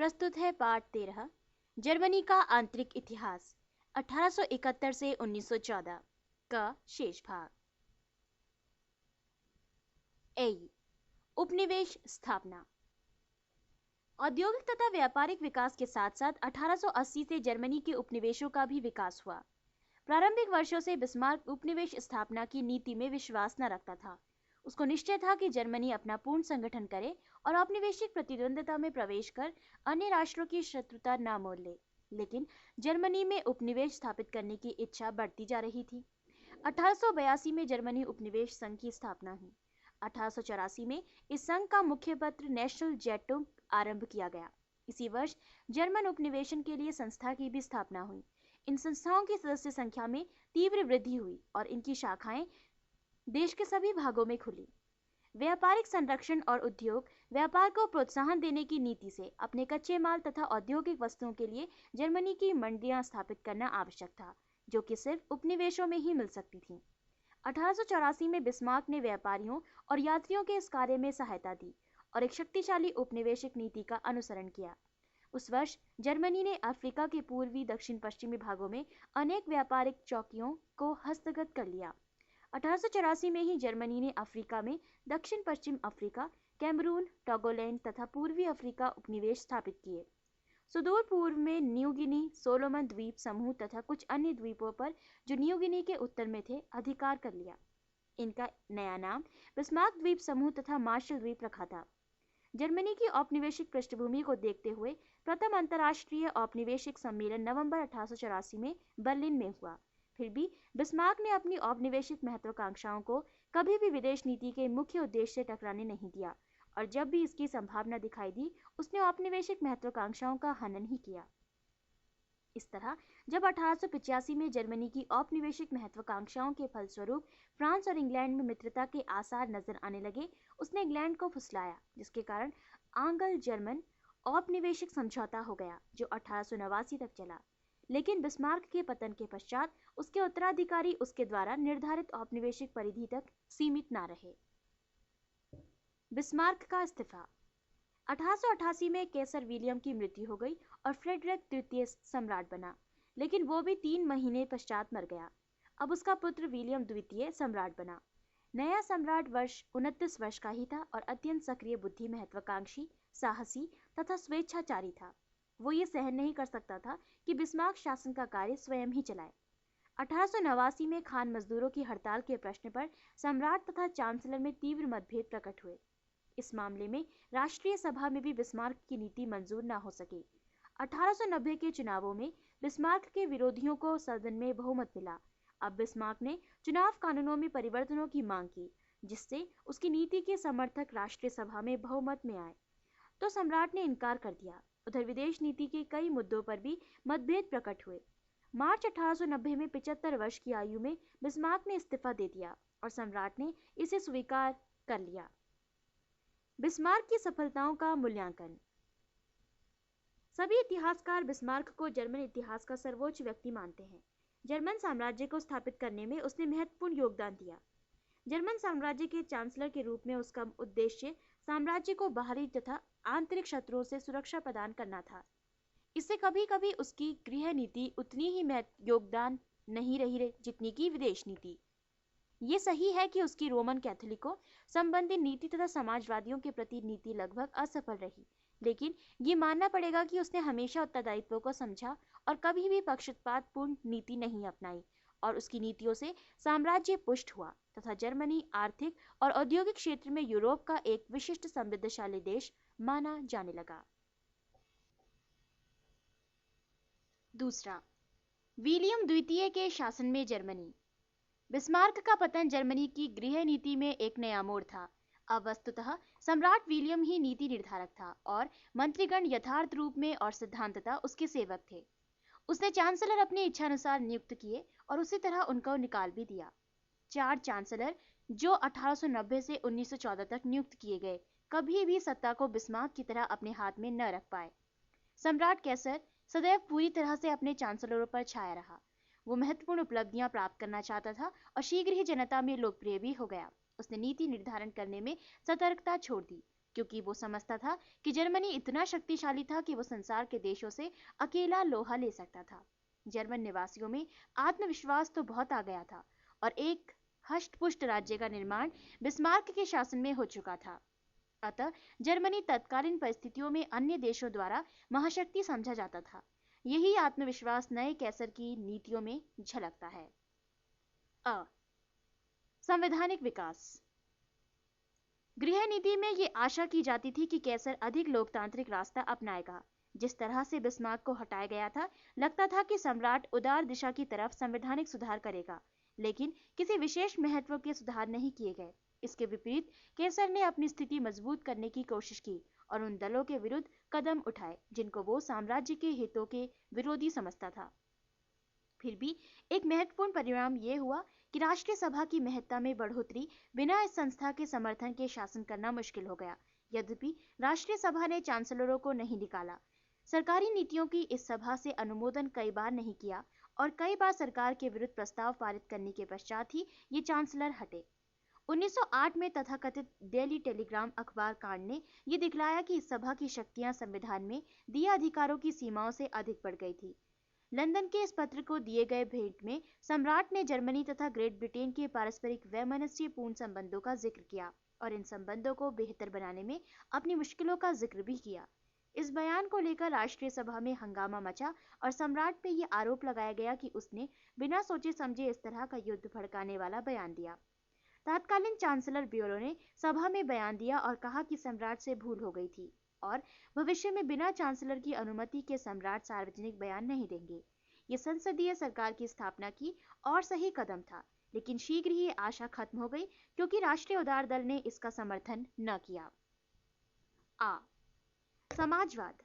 प्रस्तुत है पाठ 13 जर्मनी का आंतरिक इतिहास 1871 से 1914 का शेष भाग। उपनिवेश स्थापना। औद्योगिक तथा व्यापारिक विकास के साथ साथ 1880 से जर्मनी के उपनिवेशों का भी विकास हुआ। प्रारंभिक वर्षों से बिस्मार्क उपनिवेश स्थापना की नीति में विश्वास न रखता था। उसको निश्चय था कि जर्मनी अपना पूर्ण संगठन करे और औपनिवेशिक प्रतिद्वंद्विता में प्रवेश कर अन्य राष्ट्रों की शत्रुता न मोल ले। लेकिन जर्मनी में उपनिवेश स्थापित करने की इच्छा बढ़ती जा रही थी। 1882 में जर्मनी उपनिवेश संघ की स्थापना हुई। 1884 में इस संघ का मुख्य पत्र नेशनल ज़ेटुंग आरंभ किया गया। इसी वर्ष जर्मन उपनिवेशन के लिए संस्था की भी स्थापना हुई। इन संस्थाओं की सदस्य संख्या में तीव्र वृद्धि हुई और इनकी शाखाएं देश के सभी भागों में खुली। व्यापारिक संरक्षण और उद्योग व्यापार को प्रोत्साहन देने की नीति से अपने कच्चे माल तथा औद्योगिक वस्तुओं के लिए जर्मनी की मंडियां स्थापित करना आवश्यक था, जो कि सिर्फ उपनिवेशों में ही मिल सकती थीं। 1884 में बिस्मार्क ने व्यापारियों और यात्रियों के इस कार्य में सहायता दी और एक शक्तिशाली उपनिवेशिक नीति का अनुसरण किया। उस वर्ष जर्मनी ने अफ्रीका के पूर्वी दक्षिण पश्चिमी भागों में अनेक व्यापारिक चौकियों को हस्तगत कर लिया। 1884 में ही जर्मनी ने अफ्रीका में दक्षिण पश्चिम अफ्रीका, कैमरून, टोगोलैंड तथा पूर्वी अफ्रीका उपनिवेश स्थापित किए। सुदूर पूर्व में न्यू गिनी, सोलोमन द्वीप समूह तथा कुछ अन्य द्वीपों पर जो न्यू गिनी के उत्तर में थे अधिकार कर लिया। इनका नया नाम बिस्मार्क द्वीप समूह तथा मार्शल द्वीप रखा था। जर्मनी की औपनिवेशिक पृष्ठभूमि को देखते हुए प्रथम अंतर्राष्ट्रीय औपनिवेशिक सम्मेलन नवंबर 1884 में बर्लिन में हुआ। फिर भी बिस्मार्क ने अपनी औपनिवेशिक महत्वाकांक्षाओं को कभी भी विदेश नीति के मुख्य उद्देश्य से टकराने नहीं दिया और जब भी इसकी संभावना दिखाई दी उसने औपनिवेशिक महत्वाकांक्षाओं का हनन ही किया। इस तरह जब 1885 में जर्मनी की औपनिवेशिक महत्वाकांक्षाओं के फलस्वरूप फ्रांस और इंग्लैंड में मित्रता के आसार नजर आने लगे, उसने इंग्लैंड को फुसलाया, जिसके कारण आंग्ल जर्मन औपनिवेशिक समझौता हो गया जो 1889 तक चला। लेकिन बिस्मार्क के पतन के पश्चात उसके उत्तराधिकारी उसके द्वारा निर्धारित औपनिवेशिक परिधि तक सीमित न रहे। बिस्मार्क का इस्तीफा। 1888 में कैसर विलियम की मृत्यु हो गई और फ्रेडरिक द्वितीय सम्राट बना, लेकिन वो भी 3 महीने पश्चात मर गया। अब उसका पुत्र विलियम द्वितीय सम्राट बना। नया सम्राट वर्ष 29 वर्ष का ही था और अत्यंत सक्रिय बुद्धि, महत्वाकांक्षी, साहसी तथा स्वेच्छाचारी था। वो ये सहन नहीं कर सकता था कि बिस्मार्क शासन का कार्य स्वयं ही चलाए। 1889 में खान मजदूरों की हड़ताल के प्रश्न पर सम्राट तथा चांसलर में तीव्र मतभेद प्रकट हुए। इस मामले में राष्ट्रीय सभा में भी बिस्मार्क की नीति मंजूर न हो सकी। 1890 के चुनावों में बिस्मार्क के विरोधियों को सदन में बहुमत मिला। अब बिस्मार्क ने चुनाव कानूनों में परिवर्तनों की मांग की, जिससे उसकी नीति के समर्थक राष्ट्रीय सभा में बहुमत में आए, तो सम्राट ने इनकार कर दिया। उधर विदेश नीति के कई मुद्दों पर भी मतभेद प्रकट हुए। मार्च 1890 में 75 वर्ष की आयु में बिस्मार्क ने इस्तीफा दे दिया और सम्राट ने इसे स्वीकार कर लिया। बिस्मार्क की सफलताओं का मूल्यांकन। सभी इतिहासकार बिस्मार्क को जर्मन इतिहास का सर्वोच्च व्यक्ति मानते हैं। जर्मन साम्राज्य को स्थापित करने में उसने महत्वपूर्ण योगदान दिया। जर्मन साम्राज्य के चांसलर के रूप में उसका उद्देश्य साम्राज्य को बाहरी तथा आंतरिक शत्रुओं से सुरक्षा प्रदान करना था। इससे कभी कभी उसकी गृह नीति उतनी ही योगदान नहीं रही जितनी की विदेश नीति। ये सही है कि उसकी रोमन कैथोलिकों संबंधी नीति तथा समाजवादियों के प्रति नीति लगभग असफल रही, लेकिन ये मानना पड़ेगा कि उसने हमेशा उत्तरदायित्व को समझा और कभी भी पक्षपातपूर्ण नीति नहीं अपनाई और उसकी नीतियों से साम्राज्य पुष्ट हुआ तथा जर्मनी आर्थिक और औद्योगिक क्षेत्र में यूरोप का एक विशिष्ट समृद्धशाली देश माना जाने लगा। दूसरा, विलियम द्वितीय के शासन में जर्मनी। बिस्मार्क का पतन जर्मनी की गृह नीति में एक नया मोड़ था। अब वस्तुतः सम्राट विलियम ही नीति निर्धारक था और मंत्रीगण यथार्थ रूप में और सिद्धांततः उसके सेवक थे। उसने चांसलर अपनी इच्छानुसार नियुक्त किए और उसी तरह उनको निकाल भी दिया। 4 चांसलर जो 1890 से 1914 तक नियुक्त किए गए, कभी भी सत्ता को बिस्मार्क की तरह अपने हाथ में न रख पाए। सम्राट कैसर सदैव पूरी तरह से अपने चांसलरों पर छाया रहा। वो महत्वपूर्ण उपलब्धियां प्राप्त करना चाहता था और शीघ्र ही जनता में लोकप्रिय भी हो गया। उसने नीति निर्धारण करने में सतर्कता छोड़ दी। क्योंकि वो समझता था कि जर्मनी इतना शक्तिशाली था कि वो संसार के देशों से अकेला लोहा ले सकता था। जर्मन निवासियों में आत्मविश्वास तो बहुत आ गया था और एक हष्ट-पुष्ट राज्य का निर्माण बिस्मार्क के शासन में हो चुका था। अतः जर्मनी तत्कालीन परिस्थितियों में अन्य देशों द्वारा महाशक्ति समझा जाता था। यही आत्मविश्वास नए कैसर की नीतियों में झलकता है। अ संवैधानिक विकास। गृह नीति में ये आशा की जाती थी कि कैसर अधिक लोकतांत्रिक रास्ता अपनाएगा। जिस तरह से बिस्मार्क को हटाया गया था, लगता था कि सम्राट उदार दिशा की तरफ संवैधानिक सुधार करेगा, लेकिन किसी विशेष महत्व के सुधार नहीं किए गए। इसके विपरीत कैसर ने अपनी स्थिति मजबूत करने की कोशिश की और उन दलों के विरुद्ध कदम उठाए जिनको वो साम्राज्य के हितों के विरोधी समझता था। फिर भी एक महत्वपूर्ण परिणाम ये हुआ कि राष्ट्रीय सभा की महत्ता में बढ़ोतरी बिना इस संस्था के समर्थन के शासन करना मुश्किल हो गया। यद्यपि राष्ट्रीय सभा ने चांसलरों को नहीं निकाला, सरकारी नीतियों की इस सभा से अनुमोदन कई बार नहीं किया और कई बार सरकार के विरुद्ध प्रस्ताव पारित करने के पश्चात ही ये चांसलर हटे। 1908 में तथाकथित डेली टेलीग्राम अखबार कांड ने यह दिखलाया कि इस सभा की शक्तियां संविधान में दिए अधिकारों की सीमाओं से अधिक बढ़ गई थी। लंदन के इस पत्र को दिए गए भेंट में सम्राट ने जर्मनी तथा ग्रेट ब्रिटेन के पारस्परिक वैमनस्यपूर्ण संबंधों का जिक्र किया और इन संबंधों को बेहतर बनाने में अपनी मुश्किलों का जिक्र भी किया। इस बयान को लेकर राष्ट्रीय सभा में हंगामा मचा और सम्राट पे ये आरोप लगाया गया कि उसने बिना सोचे समझे इस तरह का युद्ध भड़काने वाला बयान दिया। तत्कालीन चांसलर ब्यूरो ने सभा में बयान दिया और कहा कि सम्राट से भूल हो गई थी और भविष्य में बिना चांसलर की अनुमति के सम्राट सार्वजनिक बयान नहीं देंगे। ये संसदीय सरकार की स्थापना की और सही कदम था, लेकिन शीघ्र ही आशा खत्म हो गई क्योंकि राष्ट्रीय उदार दल ने इसका समर्थन न किया। समाजवाद।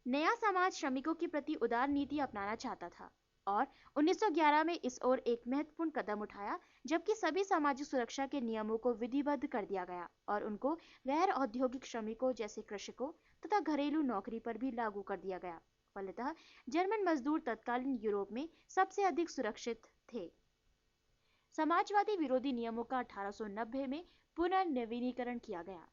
नया समाज श्रमिकों के प्रति उदार नीति अपनाना चाहता था और 1911 में इस ओर एक महत्वपूर्ण कदम उठाया, जबकि सभी सामाजिक सुरक्षा के नियमों को विधिबद्ध कर दिया गया और उनको गैर औद्योगिक श्रमिकों जैसे कृषकों तथा घरेलू नौकरी पर भी लागू कर दिया गया। फलतः जर्मन मजदूर तत्कालीन यूरोप में सबसे अधिक सुरक्षित थे। समाजवादी विरोधी नियमों का 1890 में पुनर्नवीनीकरण किया गया।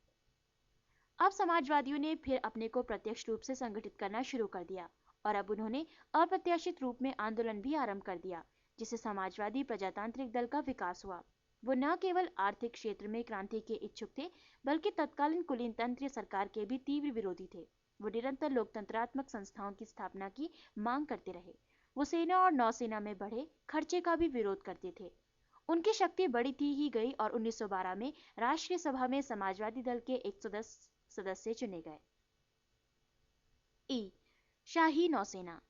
अब समाजवादियों ने फिर अपने को प्रत्यक्ष रूप से संगठित करना शुरू कर दिया और अब उन्होंने अप्रत्याशित रूप में आंदोलन भी आरंभ कर दिया, जिससे समाजवादी प्रजातांत्रिक दल का विकास हुआ। वो न केवल आर्थिक क्षेत्र में क्रांति के इच्छुक थे, बल्कि तत्कालीन कुलीनतंत्र सरकार के भी तीव्र विरोधी थे। वो निरंतर लोकतंत्रात्मक संस्थाओं की स्थापना की मांग करते रहे। वो सेना और नौसेना में बढ़े खर्चे का भी विरोध करते थे। उनकी शक्ति बढ़ती ही गई और 1912 में राष्ट्रीय सभा में समाजवादी दल के 110 सदस्य चुने गए। शाही नौसेना।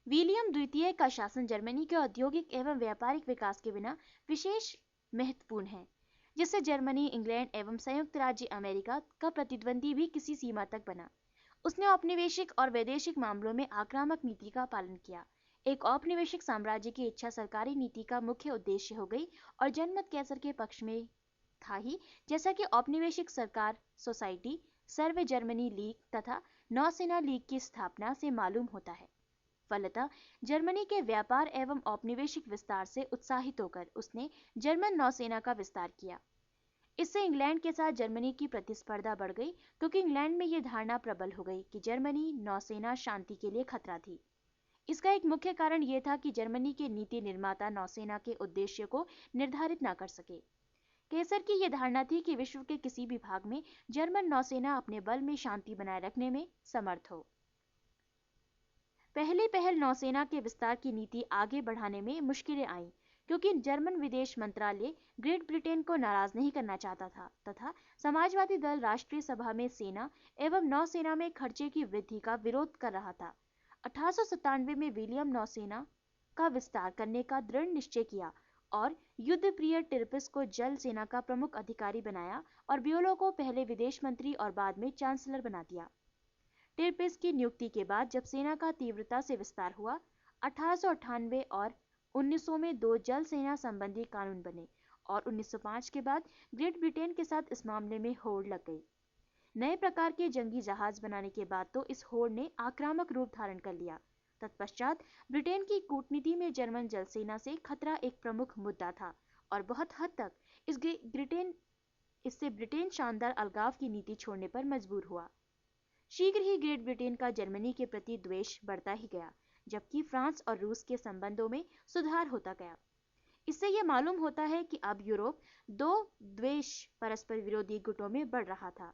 विलियम द्वितीय का शासन जर्मनी के औद्योगिक एवं व्यापारिक विकास के बिना विशेष महत्वपूर्ण है, जिससे जर्मनी, इंग्लैंड एवं संयुक्त राज्य अमेरिका का प्रतिद्वंदी भी किसी सीमा तक बना। उसने औपनिवेशिक और वैदेशिक मामलों में आक्रामक नीति का पालन किया। एक औपनिवेशिक साम्राज्य की इच्छा सरकारी नीति का मुख्य उद्देश्य हो गई और जनमत कैसर के पक्ष में था ही, जैसा कि औपनिवेशिक सरकार सोसाइटी, सर्वे जर्मनी लीग तथा नौसेना लीग की स्थापना से मालूम होता है। फलतः जर्मनी के व्यापार एवं औपनिवेशिक विस्तार से उत्साहित होकर उसने जर्मन नौसेना का विस्तार किया। इससे इंग्लैंड के साथ जर्मनी की प्रतिस्पर्धा बढ़ गई, क्योंकि इंग्लैंड में यह धारणा प्रबल हो गई कि जर्मनी नौसेना शांति के लिए खतरा थी। इसका एक मुख्य कारण यह था कि जर्मनी के नीति निर्माता नौसेना के उद्देश्य को निर्धारित न कर सके। कैसर की यह धारणा थी कि विश्व के किसी भी भाग में जर्मन नौसेना अपने बल में शांति बनाए रखने में समर्थ हो। पहली पहल नौसेना के विस्तार की नीति आगे बढ़ाने में मुश्किलें आईं, क्योंकि जर्मन विदेश मंत्रालय ग्रेट ब्रिटेन को नाराज नहीं करना चाहता था तथा समाजवादी दल राष्ट्रीय सभा में सेना एवं नौसेना में खर्चे की वृद्धि का विरोध कर रहा था। 1897 में विलियम नौसेना का विस्तार करने का दृढ़ निश्चय किया और युद्ध प्रिय टिरपिस को जल सेना का प्रमुख अधिकारी बनाया और ब्यूलो को पहले विदेश मंत्री और बाद में चांसलर बना दिया। टिरपिस की नियुक्ति के बाद जब सेना का तीव्रता से विस्तार हुआ, 1898 और 1900 में 2 जल सेना संबंधी कानून बने और 1905 के बाद ग्रेट ब्रिटेन के साथ इस मामले में होड़ लग गई। नए प्रकार के जंगी जहाज बनाने के बाद तो इस होड़ ने आक्रामक रूप धारण कर लिया। तत्पश्चात ब्रिटेन की कूटनीति में जर्मन जलसेना से खतरा एक प्रमुख मुद्दा था और बहुत हद तक इससे ब्रिटेन शानदार अलगाव की नीति छोड़ने पर मजबूर हुआ। शीघ्र ही ग्रेट ब्रिटेन का जर्मनी के प्रति द्वेष बढ़ता ही गया, जबकि फ्रांस और रूस के संबंधों में सुधार होता गया। इससे यह मालूम होता है कि अब यूरोप दो द्वेष परस्पर विरोधी गुटों में बढ़ रहा था।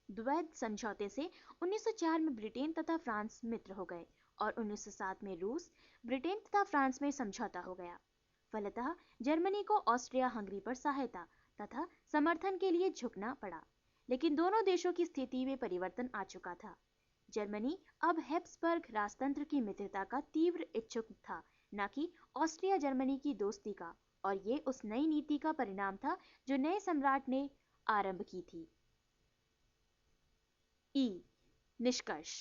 द्वैध समझौते से 1904 में ब्रिटेन तथा फ्रांस मित्र हो गए और 1907 में रूस, ब्रिटेन तथा फ्रांस में समझौता हो गया। फलतः जर्मनी को ऑस्ट्रिया हंगरी पर सहायता तथा समर्थन के लिए झुकना पड़ा, लेकिन दोनों देशों की स्थिति में परिवर्तन आ चुका था। जर्मनी अब हैब्सबर्ग राजतंत्र की मित्रता का तीव्र इच्छुक था, न कि ऑस्ट्रिया जर्मनी की दोस्ती का, और ये उस नई नीति का परिणाम था जो नए सम्राट ने आरंभ की थी। निष्कर्ष।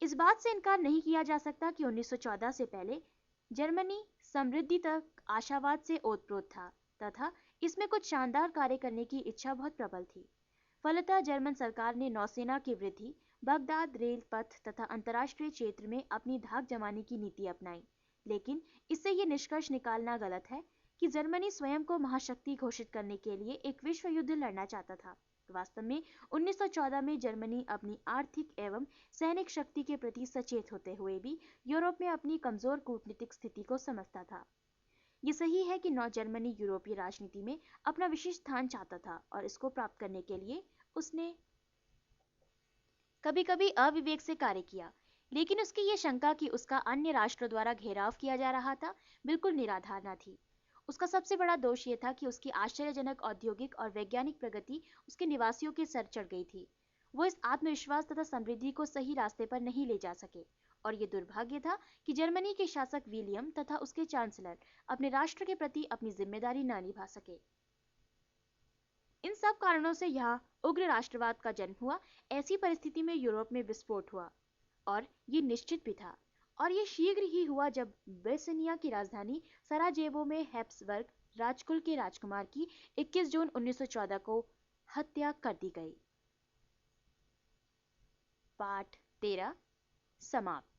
इस बात से इनकार नहीं किया जा सकता कि 1914 से पहले जर्मनी समृद्धि तक आशावाद से ओतप्रोत था तथा इसमें कुछ शानदार कार्य करने की इच्छा बहुत प्रबल थी। फलतः जर्मन सरकार ने नौसेना की वृद्धि, बगदाद रेल पथ तथा अंतर्राष्ट्रीय क्षेत्र में अपनी धाक जमाने की नीति अपनाई। लेकिन इससे यह निष्कर्ष निकालना गलत है कि जर्मनी स्वयं को महाशक्ति घोषित करने के लिए एक विश्व युद्ध लड़ना चाहता था। वास्तव में 1914 में जर्मनी अपनी आर्थिक एवं सैनिक शक्ति के प्रति सचेत होते हुए भी यूरोप में अपनी कमजोर कूटनीतिक स्थिति को समझता था। ये सही है कि नौ जर्मनी यूरोपीय राजनीति में अपना विशिष्ट स्थान चाहता था और इसको प्राप्त करने के लिए उसने कभी कभी अविवेक से कार्य किया, लेकिन उसकी ये शंका कि उसका अन्य राष्ट्रों द्वारा घेराव किया जा रहा था बिल्कुल निराधार न थी। उसका सबसे बड़ा दोष यह था कि उसकी आश्चर्यजनक औद्योगिक और वैज्ञानिक प्रगति उसके निवासियों के सर चढ़ गई थी। वो इस आत्मविश्वास तथा समृद्धि को सही रास्ते पर नहीं ले जा सके, और ये दुर्भाग्य था कि जर्मनी के शासक विलियम तथा उसके चांसलर अपने राष्ट्र के प्रति अपनी जिम्मेदारी न निभा सके। इन सब कारणों से यहाँ उग्र राष्ट्रवाद का जन्म हुआ। ऐसी परिस्थिति में यूरोप में विस्फोट हुआ, और ये निश्चित भी था, और ये शीघ्र ही हुआ जब बोस्निया की राजधानी सराजेवो में हैब्सबर्ग राजकुल के राजकुमार की 21 जून 1914 को हत्या कर दी गई। पाठ 13 समाप्त।